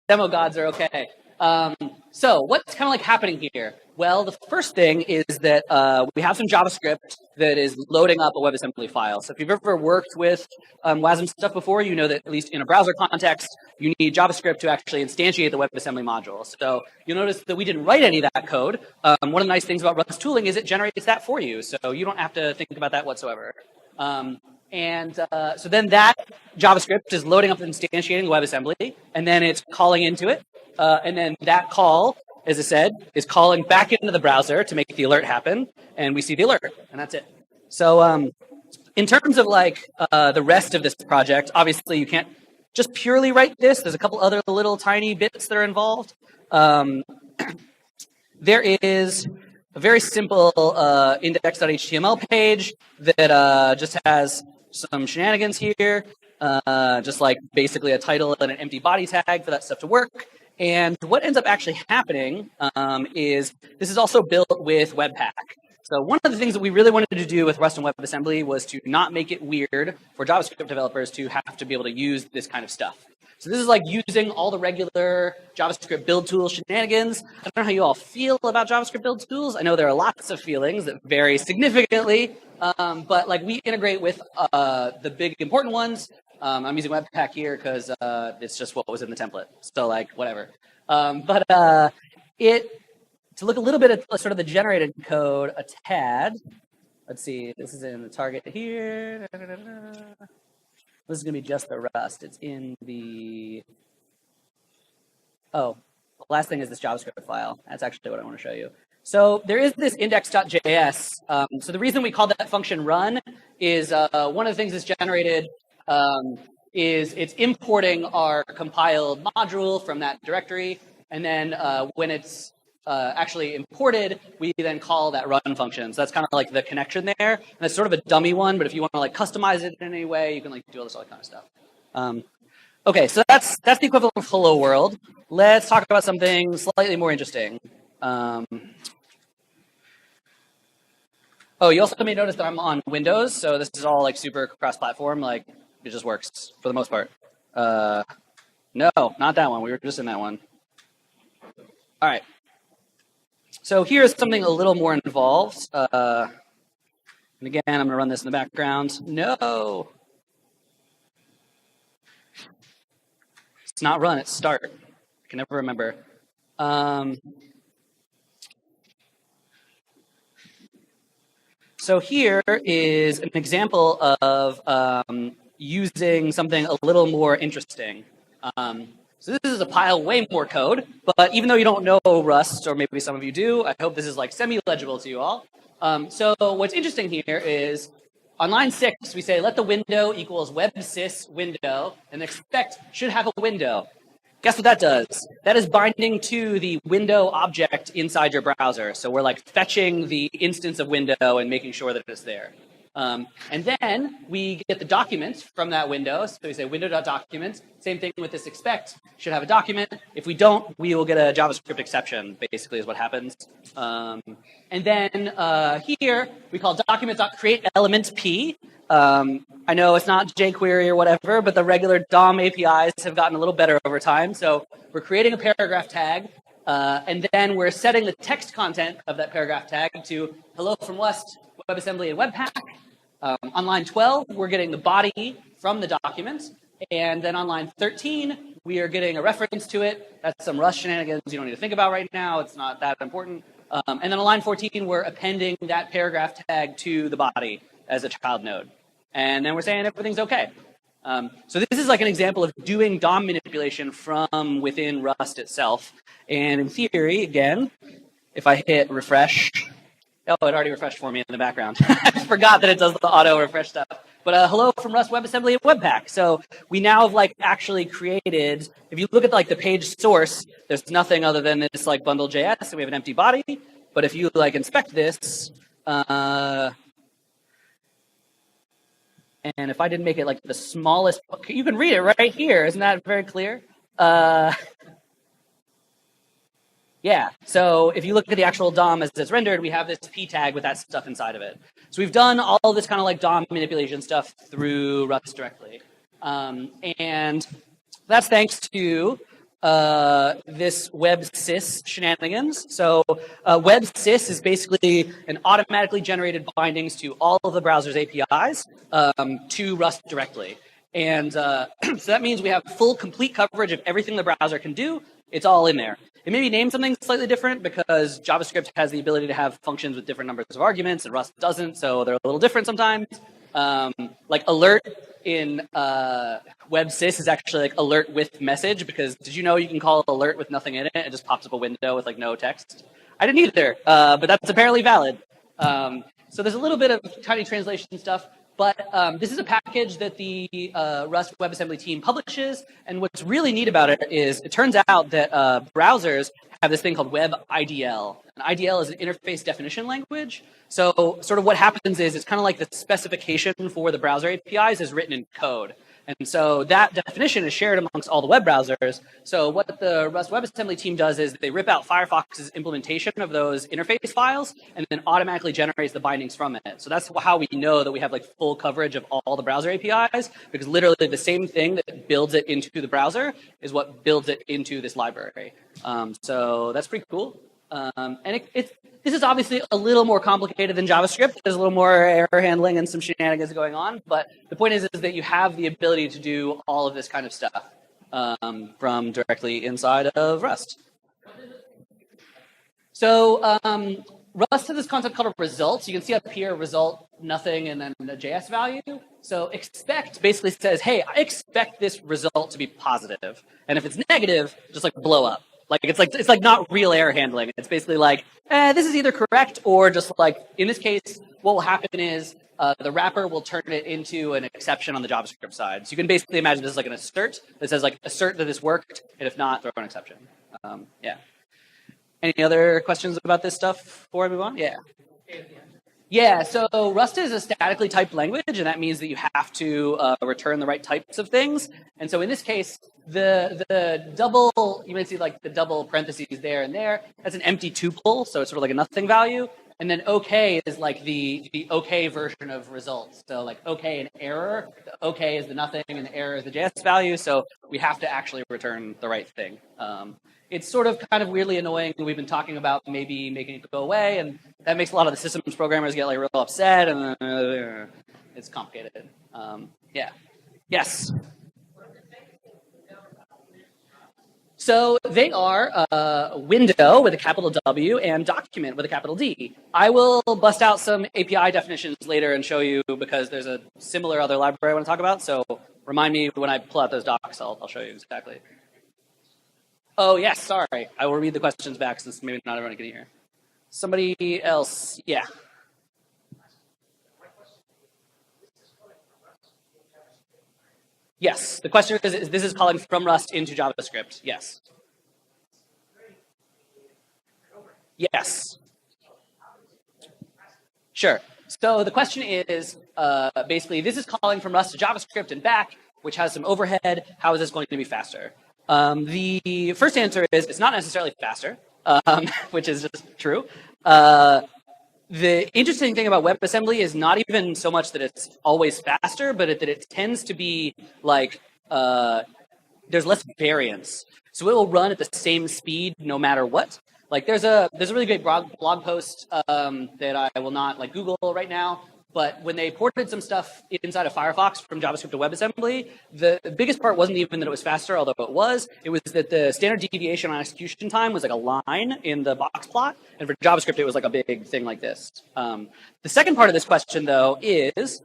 demo gods are okay. So what's kind of like happening here? Well, the first thing is that we have some JavaScript that is loading up a WebAssembly file. So if you've ever worked with WASM stuff before, you know that at least in a browser context, you need JavaScript to actually instantiate the WebAssembly module. So you'll notice that we didn't write any of that code. One of the nice things about Rust tooling is it generates that for you. So you don't have to think about that whatsoever. So then that JavaScript is loading up and instantiating WebAssembly, and then it's calling into it. And then that call, as I said, is calling back into the browser to make the alert happen, and we see the alert, and that's it. So in terms of like the rest of this project, obviously you can't just purely write this. There's a couple other little tiny bits that are involved. There is a very simple index.html page that just has some shenanigans here, just like basically a title and an empty body tag for that stuff to work. And what ends up actually happening is this is also built with Webpack. So one of the things that we really wanted to do with Rust and WebAssembly was to not make it weird for JavaScript developers to have to be able to use this kind of stuff. So this is like using all the regular JavaScript build tool shenanigans. I don't know how you all feel about JavaScript build tools. I know there are lots of feelings that vary significantly, but like we integrate with the big important ones. I'm using Webpack here because it's just what was in the template. So like whatever. To look a little bit at sort of the generated code a tad. Let's see. This is in the target here. This is going to be just the Rust. It's in the. Oh, the last thing is this JavaScript file. That's actually what I want to show you. So there is this index.js. So the reason we call that function run is one of the things that's generated is it's importing our compiled module from that directory, and then when it's actually imported, we then call that run function. So that's kind of like the connection there, and it's sort of a dummy one. But if you want to like customize it in any way, you can like do all this other kind of stuff. Okay, so that's the equivalent of hello world. Let's talk about something slightly more interesting. Oh, you also may notice that I'm on Windows, so this is all like super cross-platform. Like it just works for the most part. No, not that one. We were just in that one. All right. So here's something a little more involved. And again, I'm going to run this in the background. No. It's not run, it's start. I can never remember. So here is an example of using something a little more interesting. So this is a pile way more code, but even though you don't know Rust, or maybe some of you do, I hope this is like semi-legible to you all. So what's interesting here is on line 6, we say let the window equals websys window, and expect should have a window. Guess what that does? That is binding to the window object inside your browser. So we're like fetching the instance of window and making sure that it's there. And then we get the documents from that window. So we say window.documents. Same thing with this expect. Should have a document. If we don't, we will get a JavaScript exception, basically is what happens. And then here we call documents.createElementP. I know it's not jQuery or whatever, but the regular DOM APIs have gotten a little better over time. So we're creating a paragraph tag. And then we're setting the text content of that paragraph tag to hello from Rust, WebAssembly, and Webpack. On line 12, we're getting the body from the documents. And then on line 13, we are getting a reference to it. That's some Rust shenanigans you don't need to think about right now. It's not that important. And then on line 14, we're appending that paragraph tag to the body as a child node. And then we're saying everything's OK. So this is like an example of doing DOM manipulation from within Rust itself. And in theory, again, if I hit refresh, oh, it already refreshed for me in the background. I forgot that it does the auto refresh stuff. But hello from Rust, WebAssembly, and Webpack. So we now have like actually created, if you look at like the page source, there's nothing other than this like bundle.js, and we have an empty body. But if you like inspect this, and if I didn't make it like the smallest, you can read it right here. Isn't that very clear? Yeah, so if you look at the actual DOM as it's rendered, we have this p tag with that stuff inside of it. So we've done all this kind of like DOM manipulation stuff through Rust directly. And that's thanks to this WebSys shenanigans. So WebSys is basically an automatically generated bindings to all of the browser's APIs to Rust directly. And so that means we have full, complete coverage of everything the browser can do. It's all in there. It may be named something slightly different because JavaScript has the ability to have functions with different numbers of arguments, and Rust doesn't, so they're a little different sometimes. Like alert in WebSys is actually like alert with message, because did you know you can call alert with nothing in it? It just pops up a window with like no text. I didn't either, but that's apparently valid. So there's a little bit of tiny translation stuff. But this is a package that the Rust WebAssembly team publishes, and what's really neat about it is it turns out that browsers have this thing called WebIDL. And IDL is an interface definition language. So sort of what happens is it's kind of like the specification for the browser APIs is written in code. And so that definition is shared amongst all the web browsers. So what the Rust WebAssembly team does is they rip out Firefox's implementation of those interface files and then automatically generates the bindings from it. So that's how we know that we have like full coverage of all the browser APIs, because literally the same thing that builds it into the browser is what builds it into this library. So that's pretty cool. And this is obviously a little more complicated than JavaScript. There's a little more error handling and some shenanigans going on. But the point is that you have the ability to do all of this kind of stuff from directly inside of Rust. So Rust has this concept called a result. So you can see up here, result, nothing, and then a JS value. So expect basically says, hey, I expect this result to be positive. And if it's negative, just like blow up. Like it's like not real error handling. It's basically like, this is either correct or just like, in this case, what will happen is the wrapper will turn it into an exception on the JavaScript side. So you can basically imagine this is like an assert that says like assert that this worked, and if not, throw an exception. Yeah. Any other questions about this stuff before I move on? Yeah. Yeah, so Rust is a statically typed language, and that means that you have to return the right types of things. And so in this case, the double, you might see like the double parentheses there and there, that's an empty tuple, so it's sort of like a nothing value. And then OK is like the OK version of results. So like OK and error, the OK is the nothing and the error is the JS value, so we have to actually return the right thing. It's sort of kind of weirdly annoying. We've been talking about maybe making it go away, and that makes a lot of the systems programmers get like real upset, and it's complicated. Yeah. Yes. So they are window with a capital W and document with a capital D. I will bust out some API definitions later and show you, because there's a similar other library I want to talk about. So remind me when I pull out those docs, I'll show you exactly. Oh, yes, sorry. I will read the questions back since maybe not everyone can hear. Somebody else, yeah. Yes, the question is this is calling from Rust into JavaScript. Yes. Yes. Sure. So the question is basically this is calling from Rust to JavaScript and back, which has some overhead. How is this going to be faster? The first answer is it's not necessarily faster, which is just true. The interesting thing about WebAssembly is not even so much that it's always faster, but that it tends to be like there's less variance. So it will run at the same speed no matter what. Like there's a really great blog post that I will not like Google right now. But when they ported some stuff inside of Firefox from JavaScript to WebAssembly, the biggest part wasn't even that it was faster, although it was that the standard deviation on execution time was like a line in the box plot. And for JavaScript, it was like a big thing like this. The second part of this question, though, is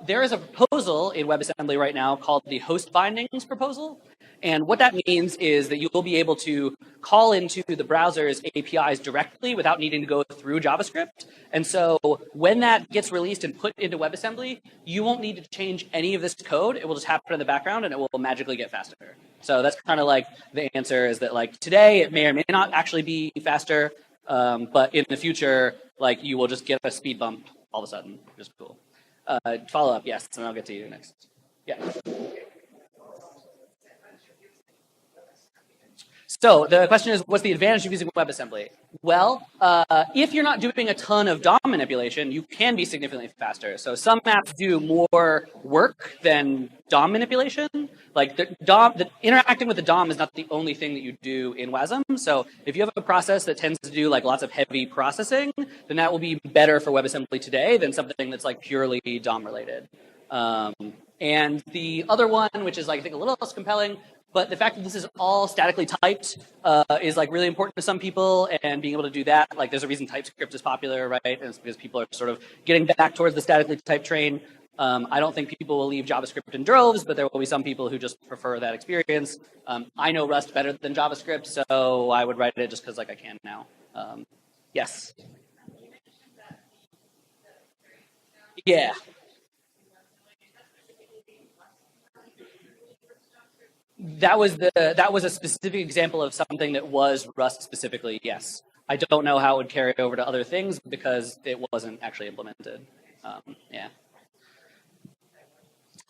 there is a proposal in WebAssembly right now called the host bindings proposal. And what that means is that you will be able to call into the browser's APIs directly without needing to go through JavaScript. And so when that gets released and put into WebAssembly, you won't need to change any of this code. It will just happen in the background and it will magically get faster. So that's kind of like the answer is that like today it may or may not actually be faster, but in the future, like you will just get a speed bump all of a sudden, which is cool. Follow up, yes, and I'll get to you next. Yeah. So the question is, what's the advantage of using WebAssembly? Well, if you're not doing a ton of DOM manipulation, you can be significantly faster. So some apps do more work than DOM manipulation. Like interacting with the DOM is not the only thing that you do in WASM. So if you have a process that tends to do like lots of heavy processing, then that will be better for WebAssembly today than something that's like purely DOM related. And the other one, which is like I think a little less compelling, but the fact that this is all statically typed is like really important to some people, and being able to do that, like there's a reason TypeScript is popular, right? And it's because people are sort of getting back towards the statically typed train. I don't think people will leave JavaScript in droves, but there will be some people who just prefer that experience. I know Rust better than JavaScript, so I would write it just because like I can now. Yes. Yeah. That was a specific example of something that was Rust specifically, yes. I don't know how it would carry over to other things because it wasn't actually implemented. Yeah.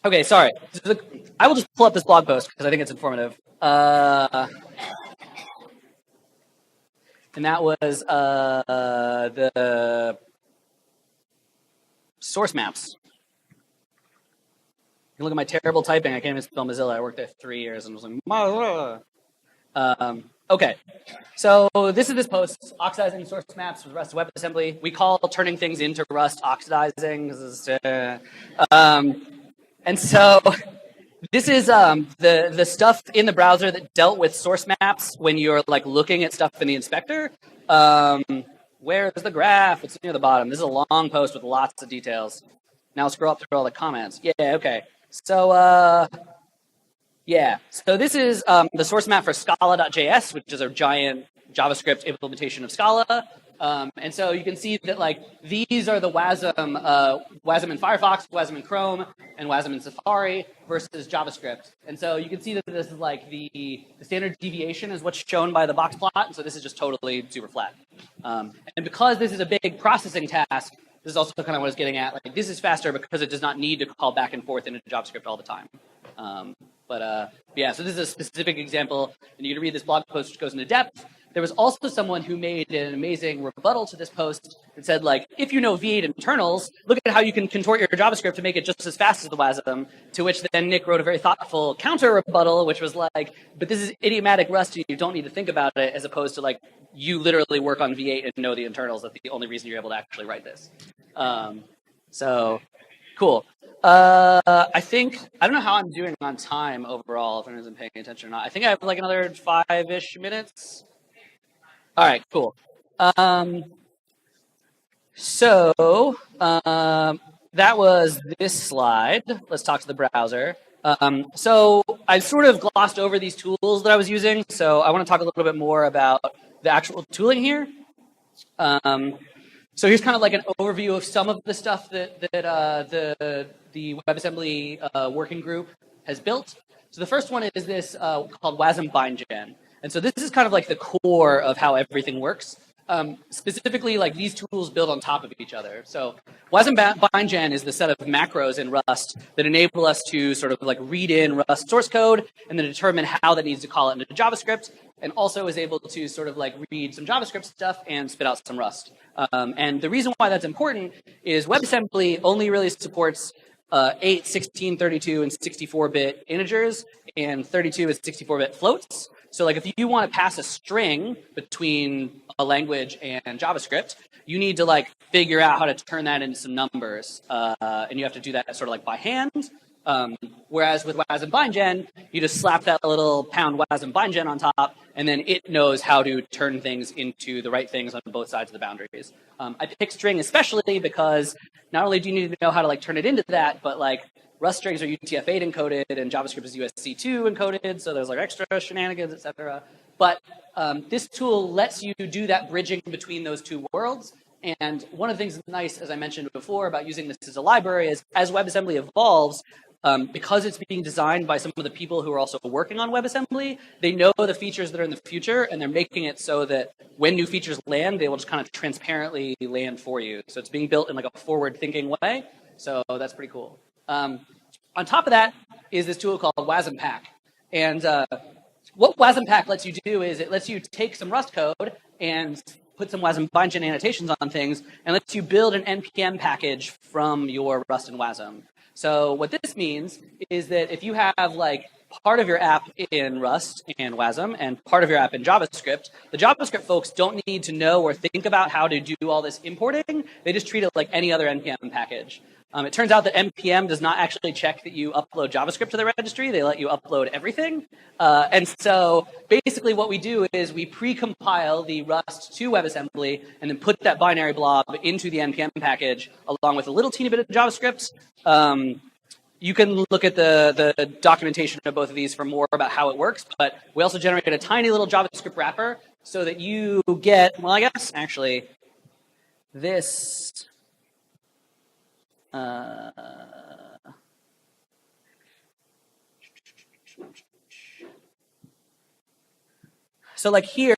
Okay, sorry. I will just pull up this blog post because I think it's informative. And that was the source maps. You look at my terrible typing. I can't even spell Mozilla. I worked there 3 years and was like, Mozilla. Okay, so this is this post, oxidizing source maps with Rust WebAssembly. We call turning things into Rust oxidizing. And so this is the stuff in the browser that dealt with source maps when you're like looking at stuff in the inspector. Where's the graph? It's near the bottom. This is a long post with lots of details. Now I'll scroll up through all the comments. Yeah, okay. So, yeah. So this is the source map for Scala.js, which is a giant JavaScript implementation of Scala. And so you can see that like these are the WASM in Firefox, WASM in Chrome, and WASM in Safari versus JavaScript. And so you can see that this is like the standard deviation is what's shown by the box plot. And so this is just totally super flat. And because this is a big processing task, this is also kind of what I was getting at. Like this is faster because it does not need to call back and forth into JavaScript all the time. Yeah, so this is a specific example, and you can read this blog post which goes into depth. There was also someone who made an amazing rebuttal to this post that said, like, if you know V8 internals, look at how you can contort your JavaScript to make it just as fast as the WASM, to which then Nick wrote a very thoughtful counter rebuttal, which was like, but this is idiomatic Rust, you don't need to think about it, as opposed to like, you literally work on V8 and know the internals. That's the only reason you're able to actually write this. So, cool. I think, I don't know how I'm doing on time overall, if anyone's been paying attention or not. I think I have like another 5-ish minutes. All right, cool. That was this slide. Let's talk to the browser. So I sort of glossed over these tools that I was using. So I want to talk a little bit more about the actual tooling here. So here's kind of like an overview of some of the stuff that the WebAssembly working group has built. So the first one is this called WASM bindgen. And so this is kind of like the core of how everything works. Specifically, like these tools build on top of each other. So WASM bindgen is the set of macros in Rust that enable us to sort of like read in Rust source code and then determine how that needs to call it into JavaScript, and also is able to sort of like read some JavaScript stuff and spit out some Rust. And the reason why that's important is WebAssembly only really supports 8, 16, 32, and 64-bit integers, and 32 is 64-bit floats. So like if you want to pass a string between a language and JavaScript, you need to like figure out how to turn that into some numbers. And you have to do that sort of like by hand. Whereas with WASM bindgen, you just slap that little pound WASM bindgen on top, and then it knows how to turn things into the right things on both sides of the boundaries. I picked string especially because not only do you need to know how to like turn it into that, but like Rust strings are UTF-8 encoded and JavaScript is USC2 encoded, so there's like extra shenanigans, etc. But this tool lets you do that bridging between those two worlds. And one of the things that's nice, as I mentioned before, about using this as a library is as WebAssembly evolves, because it's being designed by some of the people who are also working on WebAssembly, they know the features that are in the future, and they're making it so that when new features land, they will just kind of transparently land for you. So it's being built in like a forward-thinking way. So that's pretty cool. On top of that is this tool called Webpack. And what Webpack lets you do is it lets you take some Rust code and put some WASM binding annotations on things and lets you build an NPM package from your Rust and WASM. So what this means is that if you have like part of your app in Rust and WASM and part of your app in JavaScript, the JavaScript folks don't need to know or think about how to do all this importing. They just treat it like any other NPM package. It turns out that NPM does not actually check that you upload JavaScript to the registry. They let you upload everything. And so basically what we do is we pre-compile the Rust to WebAssembly and then put that binary blob into the NPM package along with a little teeny bit of JavaScript. You can look at the documentation of both of these for more about how it works, but we also generated a tiny little JavaScript wrapper so that you get, well, I guess actually this. So like here,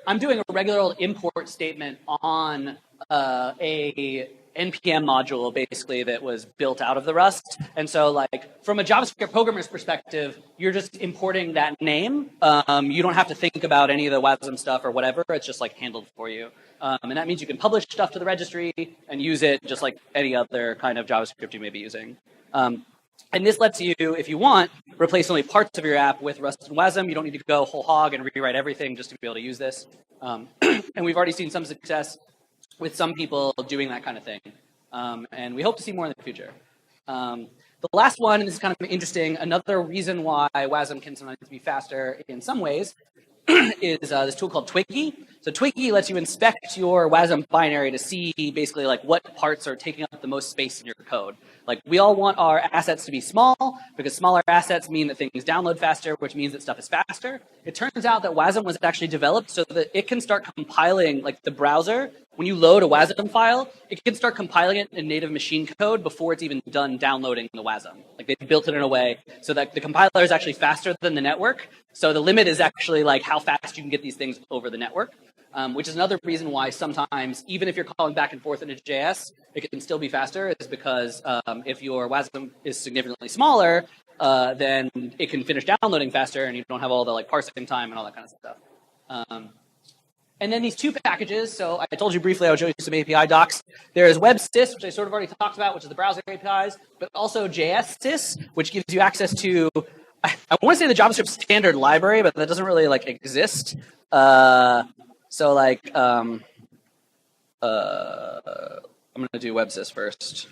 I'm doing a regular old import statement on a NPM module basically that was built out of the Rust. And so like from a JavaScript programmer's perspective, you're just importing that name. You don't have to think about any of the WASM stuff or whatever. It's just like handled for you. And that means you can publish stuff to the registry and use it just like any other kind of JavaScript you may be using. And this lets you, if you want, replace only parts of your app with Rust and WASM. You don't need to go whole hog and rewrite everything just to be able to use this. And we've already seen some success with some people doing that kind of thing. And we hope to see more in the future. The last one, and this is kind of interesting, another reason why WASM can sometimes be faster in some ways is this tool called Twinky. So Twinky lets you inspect your WASM binary to see basically like what parts are taking up the most space in your code. Like we all want our assets to be small because smaller assets mean that things download faster, which means that stuff is faster. It turns out that WASM was actually developed so that it can start compiling, like the browser, when you load a WASM file, it can start compiling it in native machine code before it's even done downloading the WASM. Like they built it in a way so that the compiler is actually faster than the network. So the limit is actually like how fast you can get these things over the network. Which is another reason why sometimes, even if you're calling back and forth into JS, it can still be faster, is because if your WASM is significantly smaller, then it can finish downloading faster and you don't have all the like parsing time and all that kind of stuff. And then these two packages, so I told you briefly I would show you some API docs. There's WebSys, which I sort of already talked about, which is the browser APIs, but also JSSys, which gives you access to, I want to say the JavaScript standard library, but that doesn't really like exist. So like, I'm going to do WebSys first.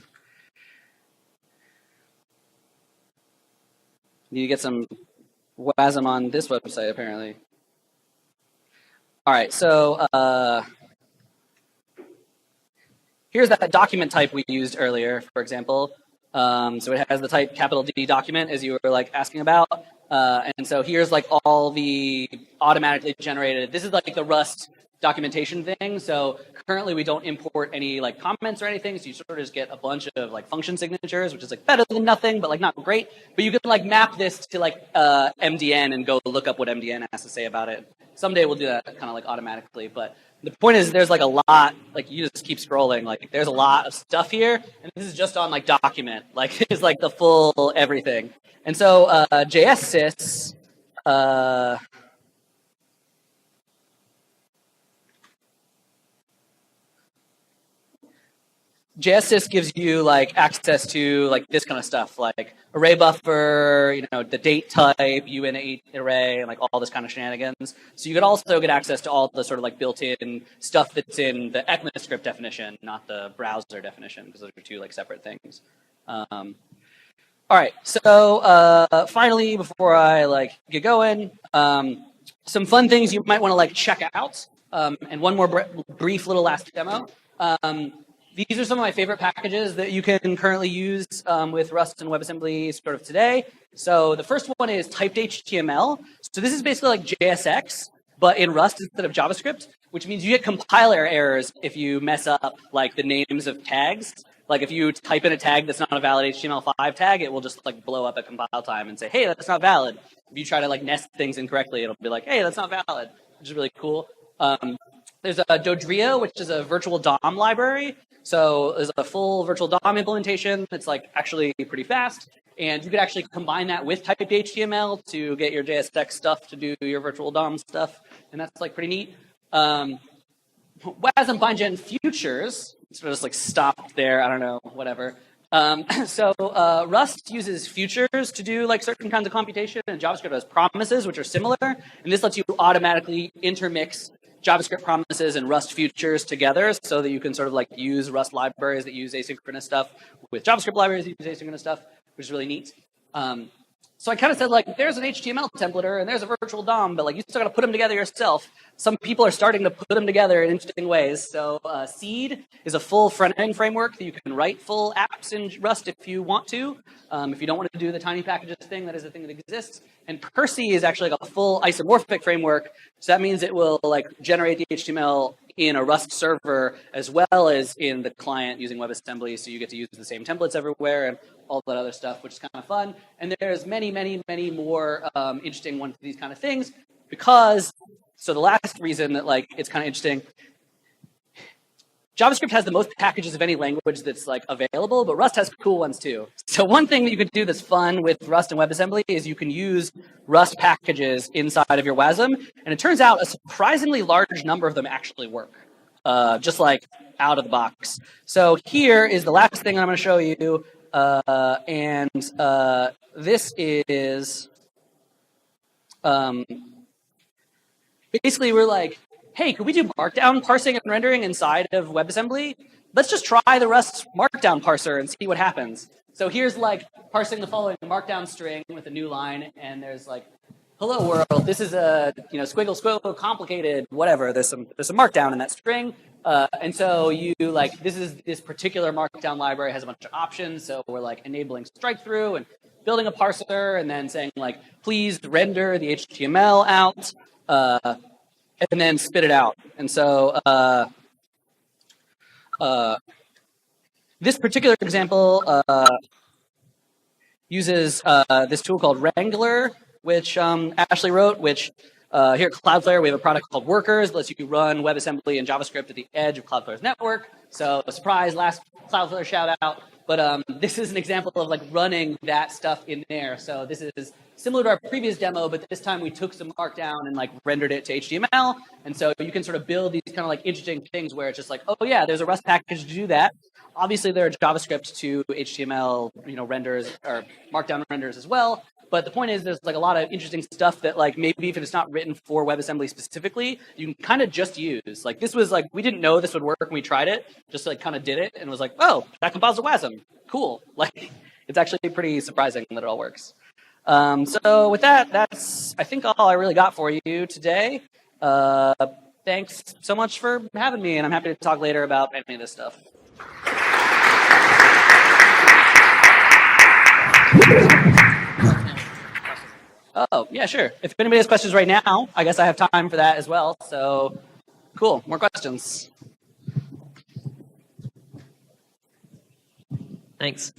Need to get some WASM on this website, apparently. All right, so here's that document type we used earlier, for example. So it has the type capital D document, as you were like asking about. And so here's like all the automatically generated, this is like the Rust documentation thing. So currently we don't import any like comments or anything. So you sort of just get a bunch of like function signatures, which is like better than nothing, but like not great. But you can like map this to like MDN and go look up what MDN has to say about it. Someday we'll do that kind of like automatically. But the point is there's like a lot, like you just keep scrolling, like there's a lot of stuff here. And this is just on like document, like it's like the full everything. And so JSSys, JSSys gives you like access to like this kind of stuff, like array buffer, you know, the date type, UNA array, and like all this kind of shenanigans. So you could also get access to all the sort of like built-in stuff that's in the ECMAScript definition, not the browser definition, because those are two like separate things. All right, so finally, before I like get going, some fun things you might want to like check out, and one more brief little last demo. These are some of my favorite packages that you can currently use with Rust and WebAssembly sort of today. So the first one is typed HTML. So this is basically like JSX, but in Rust instead of JavaScript, which means you get compiler errors if you mess up like the names of tags. Like if you type in a tag that's not a valid HTML5 tag, it will just like blow up at compile time and say, hey, that's not valid. If you try to like nest things incorrectly, it'll be like, hey, that's not valid, which is really cool. There's a Dodrio, which is a virtual DOM library. So there's a full virtual DOM implementation. It's like actually pretty fast. And you could actually combine that with typed HTML to get your JSX stuff to do your virtual DOM stuff. And that's like pretty neat. WASM bindgen futures, sort of just like stopped there, I don't know, whatever. Rust uses futures to do like certain kinds of computation, and JavaScript has promises, which are similar. And this lets you automatically intermix JavaScript promises and Rust futures together so that you can sort of like use Rust libraries that use asynchronous stuff with JavaScript libraries that use asynchronous stuff, which is really neat. So I kind of said, like, there's an HTML templater and there's a virtual DOM, but like you still got to put them together yourself. Some people are starting to put them together in interesting ways. So Seed is a full front-end framework that you can write full apps in Rust if you want to. If you don't want to do the tiny packages thing, that is a thing that exists. And Percy is actually like a full isomorphic framework. So that means it will like generate the HTML in a Rust server as well as in the client using WebAssembly. So you get to use the same templates everywhere and all that other stuff, which is kind of fun. And there's many, many, many more interesting ones of these kind of things because, so the last reason that like it's kind of interesting, JavaScript has the most packages of any language that's like available, but Rust has cool ones too. So one thing that you can do that's fun with Rust and WebAssembly is you can use Rust packages inside of your WASM, and it turns out a surprisingly large number of them actually work, just like out of the box. So here is the last thing I'm going to show you, this is basically we're like, hey, could we do Markdown parsing and rendering inside of WebAssembly? Let's just try the Rust Markdown parser and see what happens. So here's like parsing the following Markdown string with a new line, and there's like, hello world, this is a squiggle squiggle complicated whatever. There's some Markdown in that string, and so you like this particular Markdown library has a bunch of options. So we're like enabling strike through and building a parser, and then saying like, please render the HTML out. And then spit it out. And so this particular example uses this tool called Wrangler, which Ashley wrote, which here at Cloudflare, we have a product called Workers that lets you run WebAssembly and JavaScript at the edge of Cloudflare's network. So a surprise, last Cloudflare shout out. But this is an example of like running that stuff in there. So this is similar to our previous demo, but this time we took some Markdown and like rendered it to HTML. And so you can sort of build these kind of like interesting things where it's just like, oh yeah, there's a Rust package to do that. Obviously there are JavaScript to HTML, renders or Markdown renders as well. But the point is there's like a lot of interesting stuff that like maybe if it's not written for WebAssembly specifically, you can kind of just use. Like this was like, we didn't know this would work when we tried it, just like kind of did it and was like, oh, that compiles to WASM. Cool. Like it's actually pretty surprising that it all works. So with that, that's I think all I really got for you today. Thanks so much for having me, and I'm happy to talk later about any of this stuff. Oh, yeah, sure. If anybody has questions right now, I guess I have time for that as well. So cool, more questions. Thanks.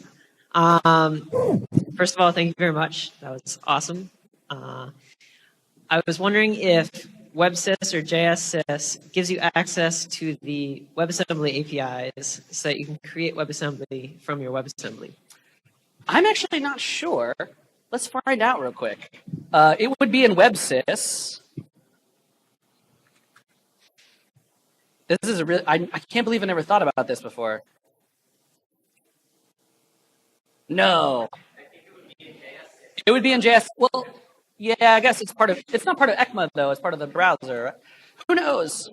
First of all, thank you very much. That was awesome. I was wondering if WebSys or JSys gives you access to the WebAssembly APIs so that you can create WebAssembly from your WebAssembly. I'm actually not sure. Let's find out real quick. It would be in WebSys. This is a real, I can't believe I never thought about this before. No. It would be in JS. Well, yeah, I guess it's not part of ECMA though, it's part of the browser. Who knows?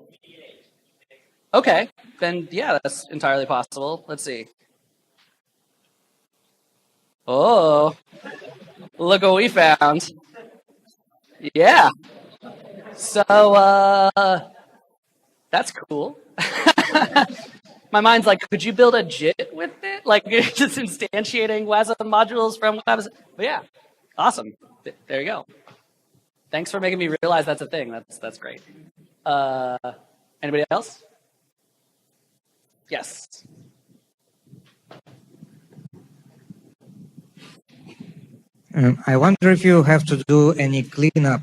Okay, then yeah, that's entirely possible. Let's see. Oh, look what we found. Yeah. So, that's cool. My mind's like, could you build a JIT with it? Like, just instantiating WASM modules from WebAssembly. But yeah, awesome. There you go. Thanks for making me realize that's a thing. That's great. Anybody else? Yes. I wonder if you have to do any cleanup,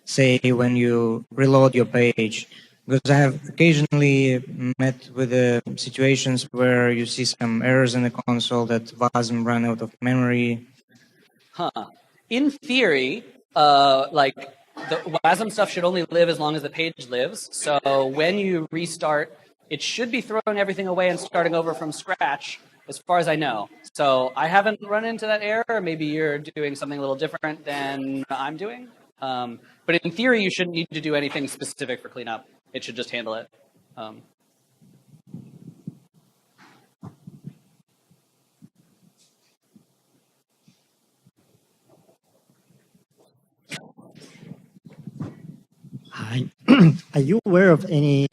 say, when you reload your page, Because I have occasionally met with situations where you see some errors in the console that WASM ran out of memory. In theory, like the WASM stuff should only live as long as the page lives. So when you restart, it should be throwing everything away and starting over from scratch, as far as I know. So I haven't run into that error. Maybe you're doing something a little different than I'm doing. But in theory, you shouldn't need to do anything specific for cleanup. It should just handle it. Hi. Are you aware of any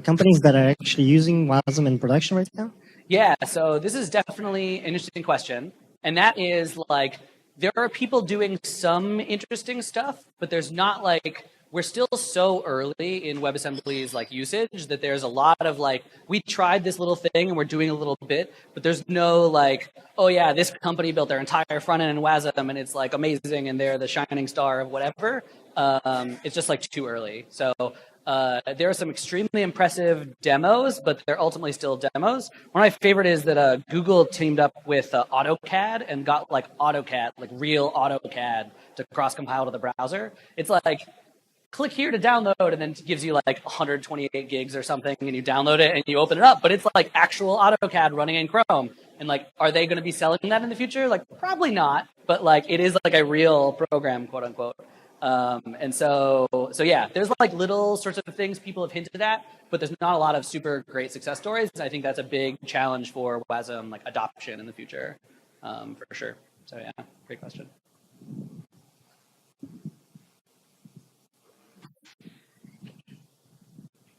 companies that are actually using WASM in production right now? Yeah, so this is definitely an interesting question. And that is like, there are people doing some interesting stuff, but there's not like, we're still so early in WebAssembly's like usage that there's a lot of like, we tried this little thing and we're doing a little bit, but there's no like, oh yeah, this company built their entire front end in WASM and it's like amazing and they're the shining star of whatever. It's just like too early. So there are some extremely impressive demos, but they're ultimately still demos. One of my favorite is that Google teamed up with AutoCAD and got like AutoCAD, like real AutoCAD to cross-compile to the browser. It's like, click here to download, and then it gives you like 128 gigs or something, and you download it and you open it up, but it's like actual AutoCAD running in Chrome. And like, are they going to be selling that in the future? Like, probably not, but like, it is like a real program, quote unquote. And so yeah, there's like little sorts of things people have hinted at, but there's not a lot of super great success stories. I think that's a big challenge for WASM like adoption in the future, for sure. So yeah, great question.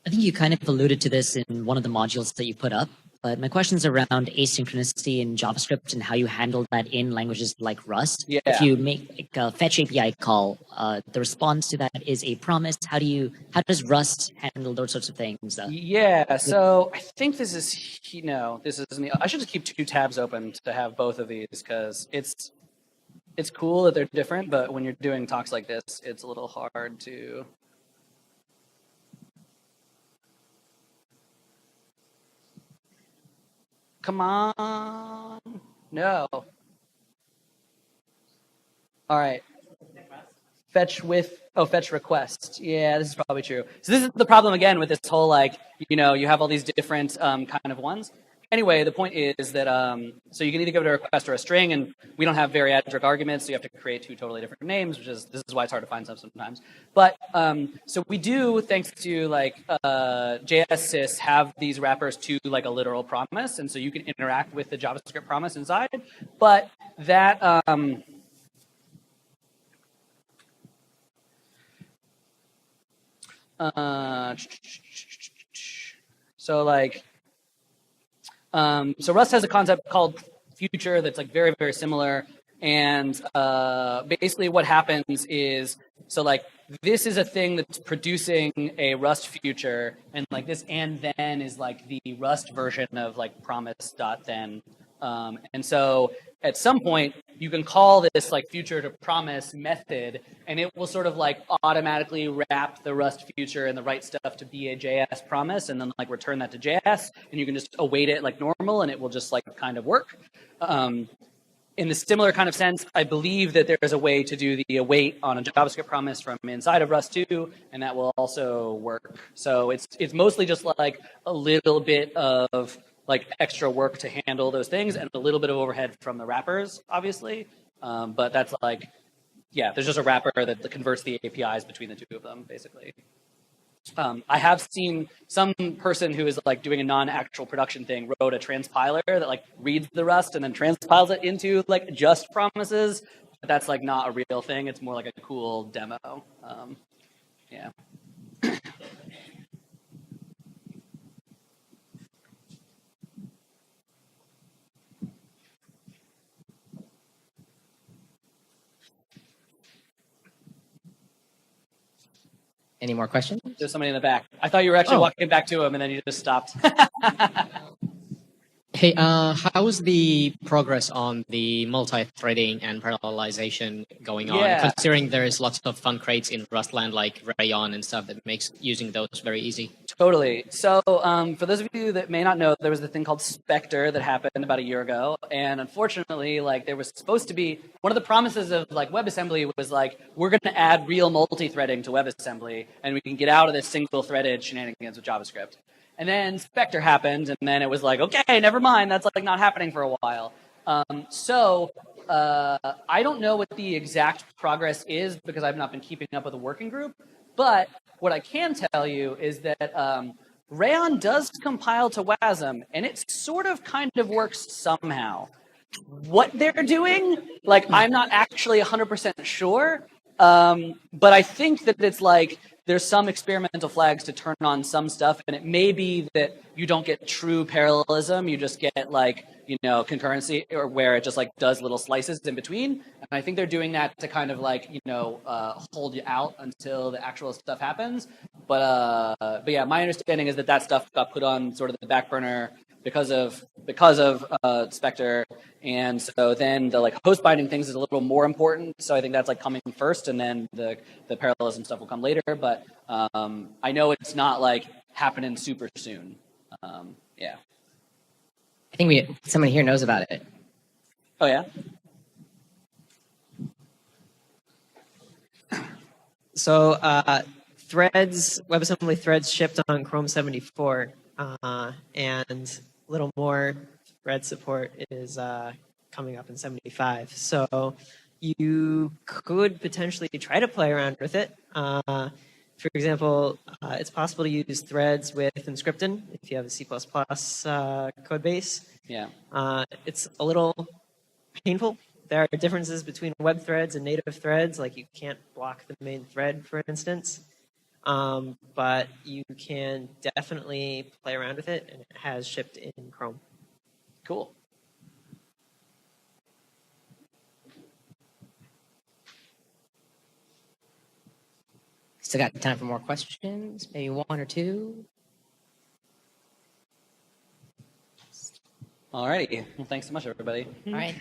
I think you kind of alluded to this in one of the modules that you put up, but my question's around asynchronicity in JavaScript and how you handle that in languages like Rust. Yeah. If you make like a fetch API call, the response to that is a promise. How does Rust handle those sorts of things? Yeah, so I think this is, this is, I should just keep two tabs open to have both of these because it's cool that they're different, but when you're doing talks like this, it's a little hard to. Come on. No. All right. Fetch request. Yeah, this is probably true. So this is the problem again with this whole like, you have all these different kind of ones. Anyway, the point is that, so you can either give it a request or a string, and we don't have variadric arguments, so you have to create two totally different names, this is why it's hard to find stuff sometimes. But, so we do, thanks to like JSSys, have these wrappers to like a literal promise, and so you can interact with the JavaScript promise inside, but that, so like, so Rust has a concept called future that's like very, very similar. And basically what happens is, so like this is a thing that's producing a Rust future, and like this and then is like the Rust version of like promise.then. And so at some point you can call this like future to promise method, and it will sort of like automatically wrap the Rust future and the right stuff to be a JS promise, and then like return that to JS, and you can just await it like normal, and it will just like kind of work. In the similar kind of sense, I believe that there is a way to do the await on a JavaScript promise from inside of Rust 2, and that will also work. So it's mostly just like a little bit of like extra work to handle those things and a little bit of overhead from the wrappers, obviously. But that's like, yeah, there's just a wrapper that converts the APIs between the two of them, basically. I have seen some person who is like doing a non-actual production thing wrote a transpiler that like reads the Rust and then transpiles it into like just promises. But that's like not a real thing. It's more like a cool demo. Yeah. Any more questions? There's somebody in the back. I thought you were actually walking back to him and then you just stopped. Hey, how's the progress on the multi-threading and parallelization going on? Yeah. Considering there's lots of fun crates in Rustland like Rayon and stuff that makes using those very easy. Totally. So for those of you that may not know, there was a thing called Spectre that happened about a year ago, and unfortunately, like there was supposed to be one of the promises of like WebAssembly was like we're going to add real multi-threading to WebAssembly, and we can get out of this single-threaded shenanigans with JavaScript. And then Spectre happened, and then it was like, okay, never mind, that's like not happening for a while. I don't know what the exact progress is because I've not been keeping up with the working group, but what I can tell you is that Rayon does compile to WASM, and it sort of kind of works somehow. What they're doing, like, I'm not actually 100% sure, but I think that it's like there's some experimental flags to turn on some stuff, and it may be that you don't get true parallelism, you just get like, you know, concurrency, or where it just like does little slices in between. And I think they're doing that to kind of like, you know, hold you out until the actual stuff happens. But yeah, my understanding is that that stuff got put on sort of the back burner because of Spectre, and so then the like host binding things is a little more important. So I think that's like coming first, and then the parallelism stuff will come later. But I know it's not like happening super soon. Yeah. I think somebody here knows about it. Oh yeah. So threads, WebAssembly threads shipped on Chrome 74, and a little more thread support is coming up in 75. So you could potentially try to play around with it. For example, it's possible to use threads with Inscripton if you have a C++ code base. Yeah. It's a little painful. There are differences between web threads and native threads, like you can't block the main thread, for instance. But you can definitely play around with it, and it has shipped in Chrome. Cool. Still got time for more questions, maybe one or two. All righty. Well, thanks so much, everybody. All right.